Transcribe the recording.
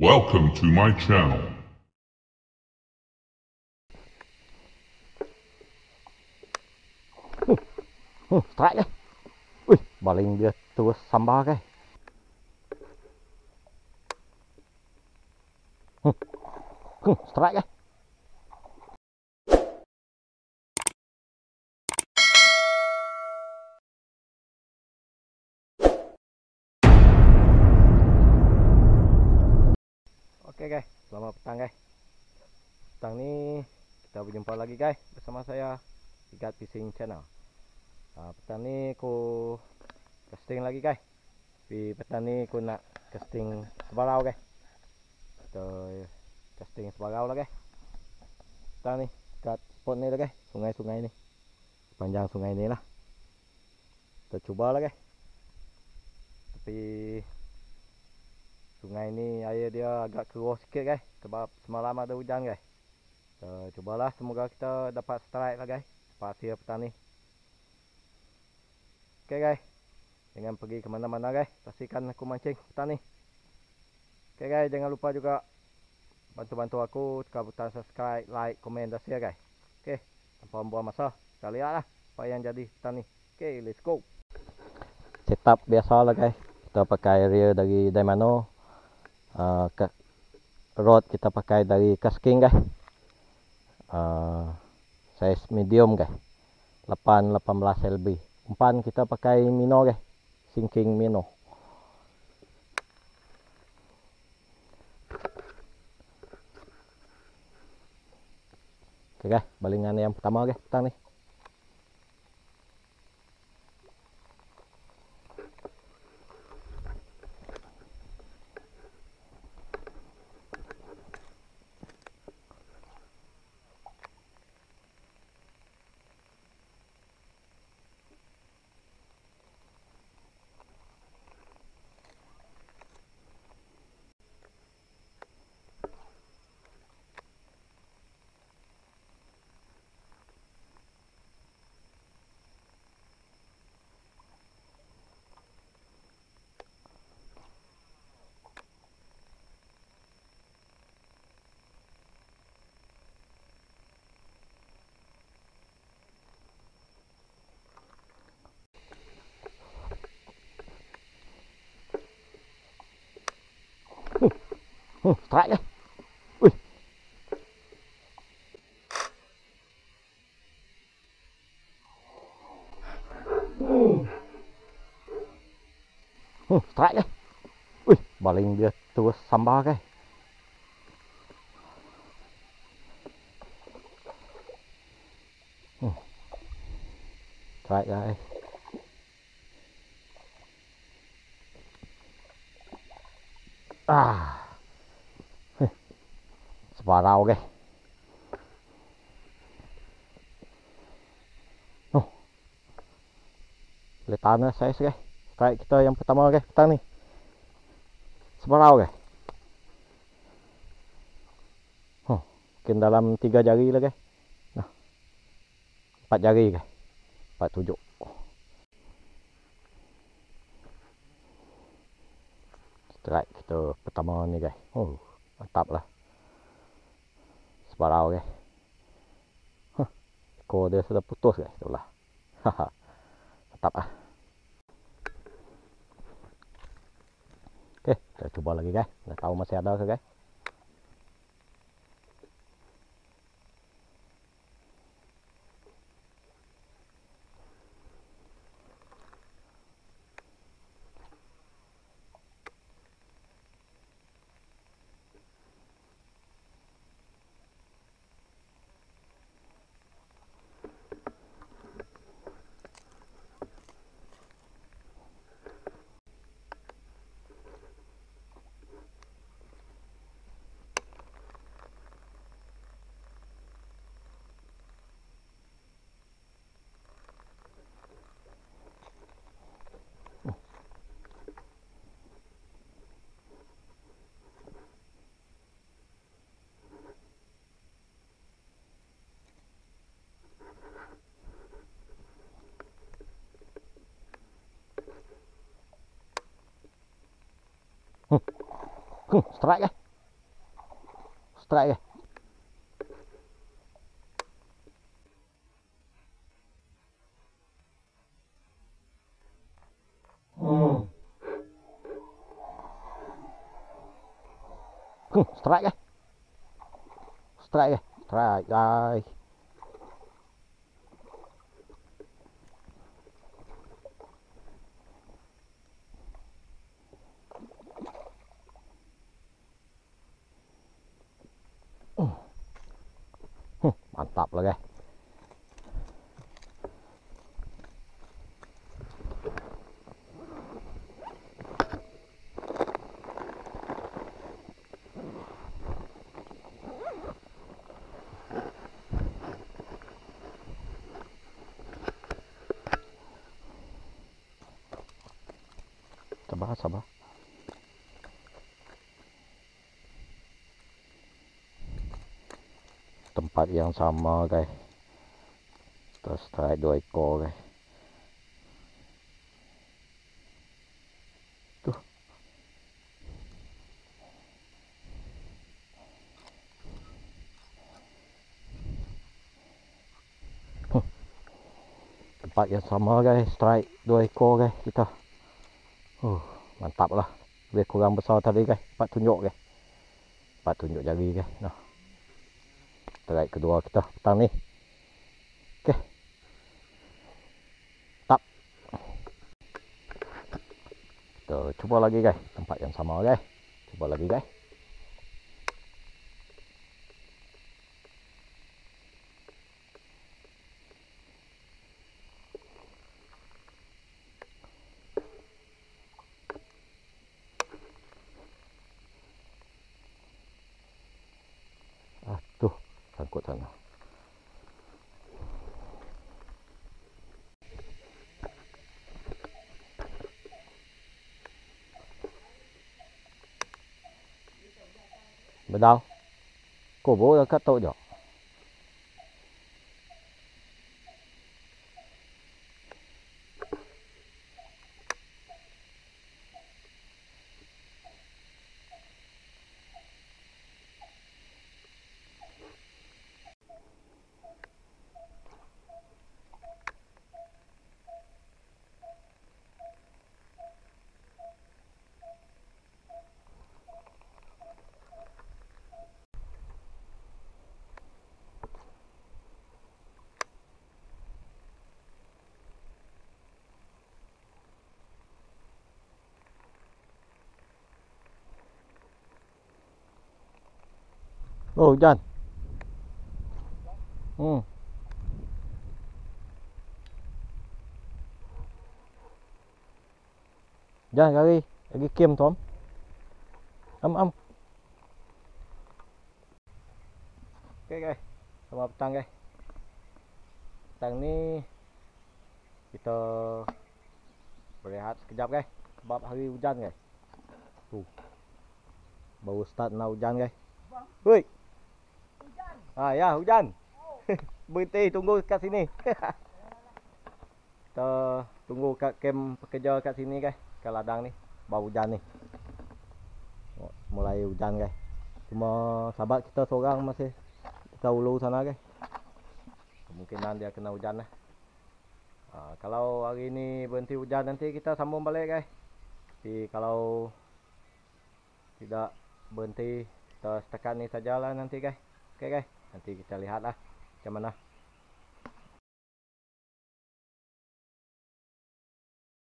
Welcome to my channel. Strike cái. Ui, baling dia terus sambar cái. Strike cái. Oke guys, selamat petang guys. Petang ini kita berjumpa lagi guys bersama saya Ikat Fishing Channel. Petang ni aku casting lagi guys. Di petang ni aku nak casting sebarau guys. Kita casting sebarau lah guys. Petang ni kat spot ni lah guys, sungai-sungai ni. Sepanjang sungai ni lah. Kita cuba lah guys. Tapi sungai ni air dia agak keruh sikit guys, sebab semalam ada hujan guys. Kita cubalah, semoga kita dapat strike lah guys hasil petang ni. Oke guys, jangan pergi ke mana-mana guys, saksikan aku mancing petang ni. Oke guys, jangan lupa juga bantu-bantu aku tekan butang subscribe, like, komen dan share guys. Oke, tanpa membuang masa, kita lihatlah apa yang jadi petang ni. Oke, let's go. Setup biasa lah guys, kita pakai reel dari Daimano. Rod kita pakai dari Casking guys. Size medium guys, 18 lb. Umpan kita pakai Mino guys, sinking Mino. Oke guys, balingan yang pertama guys petang ni. Strike cái. Ui. Strike cái. Ui, baling dia terus sambar cái. Strike guys. Sebarau guys. Letana size guys. Strike kita yang pertama guys petang ni. Sebarau guys. Mungkin dalam 3 jari lah guys. Nah. 4 jari guys. 47. Strike kita pertama ni guys. Mantap lah. Sebarau guys. Ekor dia sudah putus guys, itulah. Mantap lah. Oke, kita coba lagi guys. Nggak tahu masih ada ke guys. Strike guys. strike guys. Strike guys. Strike guys. Strike guys. Mantap lah guys. Sabar. Tempat yang sama guys. Kita strike 2 ekor guys. Tuh. Tempat yang sama guys, strike 2 ekor guys kita. Mantap lah. Lebih kurang besar tadi guys. 4 tunjuk guys. 4 tunjuk jari guys. Nah. Strike kedua kita petang ni. Okey. Tap. Kita cuba lagi guys. Tempat yang sama guys. Cuba lagi guys. Tuh, sangkut sana. Bedau. Cô bố đã cắt tội rồi. Oh, hujan. Hujan lagi kem Tom. Am. Oke guys, selamat petang guys. Petang ni kita berehat sekejap guys, sebab hari hujan guys. Tuh, baru start nak hujan guys. Hui. Hujan. Ya hujan. Berhenti tunggu kat sini. Kita tunggu kat kem pekerja kat sini guys, kat ladang ni. Baru hujan ni. Mulai hujan guys. Cuma sahabat kita seorang masih dekat hulu sana guys. Kemungkinan dia kena hujan lah. Kalau hari ni berhenti hujan nanti kita sambung balik guys. Tapi kalau tidak berhenti, kita setakat ni sajalah nanti guys. Okey guys, nanti kita lihatlah macam mana.